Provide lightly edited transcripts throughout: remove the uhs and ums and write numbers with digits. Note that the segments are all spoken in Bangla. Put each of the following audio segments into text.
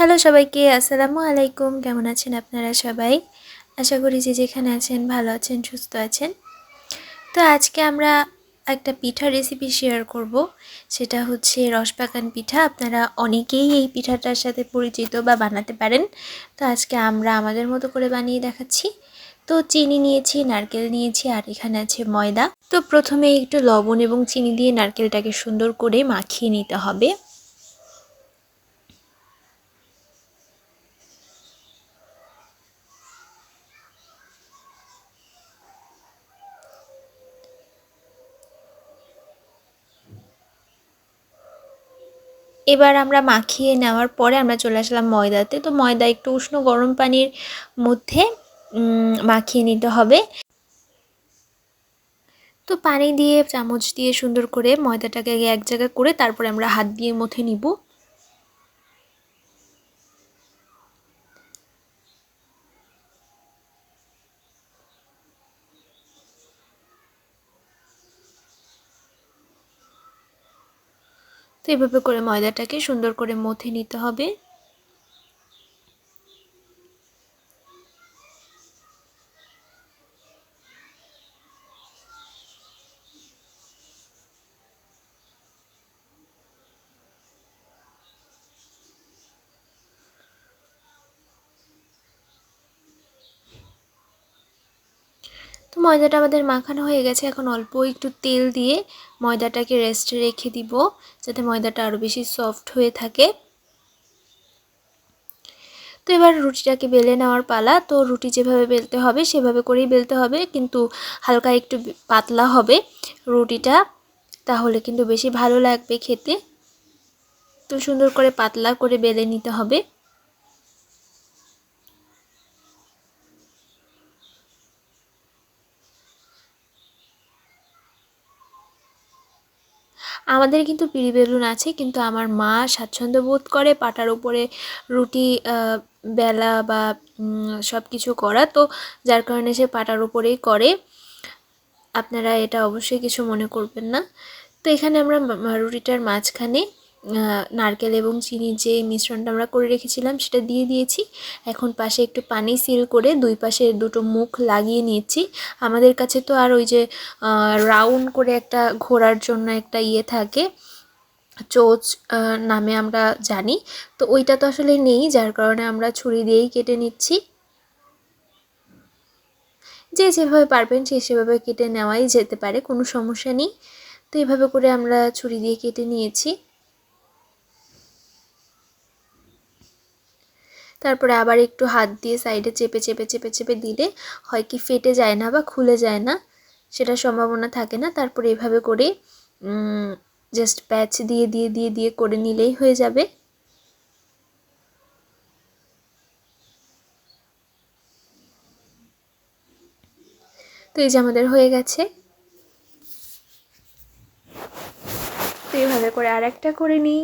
হ্যালো সবাইকে, আসসালামু আলাইকুম। কেমন আছেন আপনারা সবাই? আশা করি যে যেখানে আছেন ভালো আছেন, সুস্থ আছেন। তো আজকে আমরা একটা পিঠার রেসিপি শেয়ার করব। সেটা হচ্ছে রসপাকান পিঠা। আপনারা অনেকেই এই পিঠাটার সাথে পরিচিত বা বানাতে পারেন। তো আজকে আমরা আমাদের মতো করে বানিয়ে দেখাচ্ছি। তো চিনি নিয়েছি, নারকেল নিয়েছি, আর এখানে আছে ময়দা। তো প্রথমে একটু লবণ এবং চিনি দিয়ে নারকেলটাকে সুন্দর করে মাখিয়ে নিতে হবে। এবার আমরা মাখিয়ে নেওয়ার পরে আমরা চলে আসলাম ময়দাতে। তো ময়দা একটু উষ্ণ গরম পানির মধ্যে মাখিয়ে নিতে হবে। তো পানি দিয়ে চামচ দিয়ে সুন্দর করে ময়দাটাকে আগে এক জায়গা করে তারপরে আমরা হাত দিয়ে মথে নিব। তো এভাবে করে ময়দাটাকে সুন্দর করে মথে নিতে হবে। তো ময়দাটা আমাদের মাখানো হয়ে গেছে। এখন অল্প একটু তেল দিয়ে ময়দাটাকে রেস্টে রেখে দিব, যাতে ময়দাটা আরও বেশি সফট হয়ে থাকে। তো এবার রুটিটাকে বেলে নেওয়ার পালা। তো রুটি যেভাবে বেলতে হবে সেভাবে করেই বেলতে হবে, কিন্তু হালকা একটু পাতলা হবে রুটিটা, তাহলে কিন্তু বেশি ভালো লাগবে খেতে। তো সুন্দর করে পাতলা করে বেলে নিতে হবে। আমাদের কিন্তু পিঁড়ি বেলুন আছে, কিন্তু আমার মা স্বাচ্ছন্দ্য বোধ করে পাটার উপরে রুটি বেলা বা সব কিছু করা, তো যার কারণে সে পাটার উপরেই করে। আপনারা এটা অবশ্যই কিছু মনে করবেন না। তো এখানে আমরা রুটিটার মাঝখানে নারকেল এবং চিনির যে মিশ্রণটা আমরা করে রেখেছিলাম সেটা দিয়ে দিয়েছি। এখন পাশে একটু পানি সিল করে দুই পাশে দুটো মুখ লাগিয়ে নিয়েছি। আমাদের কাছে তো আর ওই যে রাউন্ড করে একটা ঘোরার জন্য একটা ইয়ে থাকে, চোচ নামে আমরা জানি। তো ওইটা তো আসলে নেই, যার কারণে আমরা ছুরি দিয়েই কেটে নিচ্ছি। যে যেভাবে পারবেন সে সেভাবে কেটে নেওয়াই যেতে পারে, কোনো সমস্যা নেই। তো এইভাবে করে আমরা ছুরি দিয়ে কেটে নিয়েছি। তারপরে আবার একটু হাত দিয়ে সাইডে চেপে চেপে চেপে চেপে দিলে হয় কি ফেটে যায় না বা খুলে যায় না, সেটার সম্ভাবনা থাকে না। তারপরে এভাবে করে জাস্ট প্যাচ দিয়ে দিয়ে দিয়ে দিয়ে করে নিলেই হয়ে যাবে। তো এই যে আমাদের হয়ে গেছে। তো এইভাবে করে আর একটা করে নিই।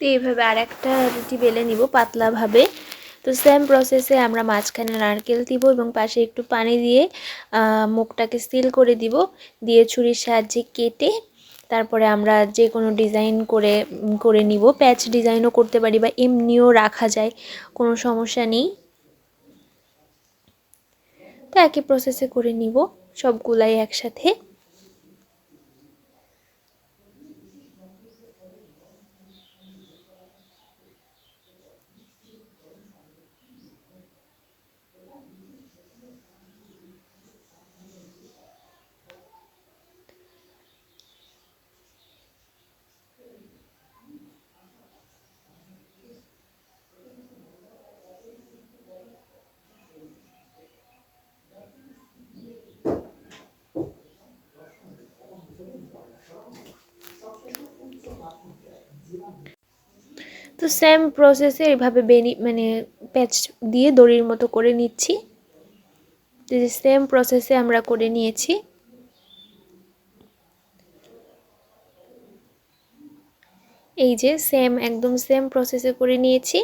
তো এইভাবে আর একটা রুটি বেলে নিব পাতলাভাবে। তো সেম প্রসেসে আমরা মাঝখানে নারকেল দিব এবং পাশে একটু পানি দিয়ে মুখটাকে সিল করে দিব, দিয়ে ছুরির সাহায্যে কেটে তারপরে আমরা যে কোনো ডিজাইন করে করে নিব। প্যাচ ডিজাইনও করতে পারি বা এমনিও রাখা যায়, কোনো সমস্যা নেই। তো একই প্রসেসে করে নিব সবগুলাই একসাথে। তো সেম প্রসেসে এভাবে মানে প্যাচ দিয়ে দড়ির মতো করে নিচ্ছি। তো সেম প্রসেসে আমরা করে নিয়েছি। এই যে একদম সেম প্রসেসে করে নিয়েছি।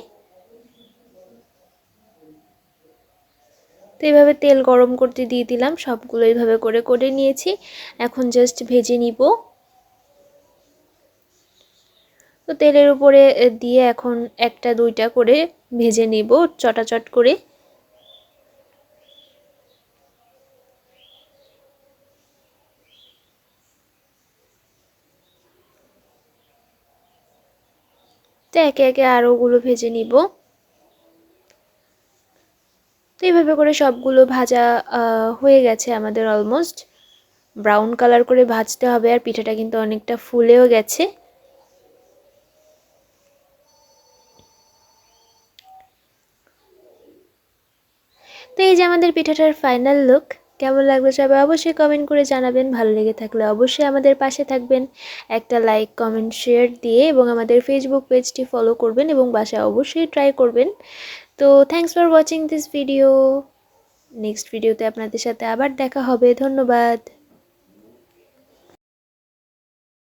তো এইভাবে তেল গরম করতে দিয়ে দিলাম, সবগুলো এইভাবে করে করে নিয়েছি। এখন জাস্ট ভেজে নিব। তো তেলের উপরে দিয়ে এখন একটা দুইটা করে ভেজে নিব চটাচট করে। তো একে একে আরোগুলো ভেজে নিব। তো এইভাবে করে সবগুলো ভাজা হয়ে গেছে আমাদের অলমোস্ট। ব্রাউন কালার করে ভাজতে হবে, আর পিঠাটা কিন্তু অনেকটা ফুলেও গেছে। তো এই যে আমাদের পিঠাটার ফাইনাল লুক। কেমন লাগলো সবাই অবশ্যই কমেন্ট করে জানাবেন। ভালো লেগে থাকলে অবশ্যই আমাদের পাশে থাকবেন একটা লাইক কমেন্ট শেয়ার দিয়ে, এবং আমাদের ফেসবুক পেজটি ফলো করবেন এবং বাসায় অবশ্যই ট্রাই করবেন। তো thanks for watching this video. Next ভিডিওতে আপনাদের সাথে আবার দেখা হবে। ধন্যবাদ।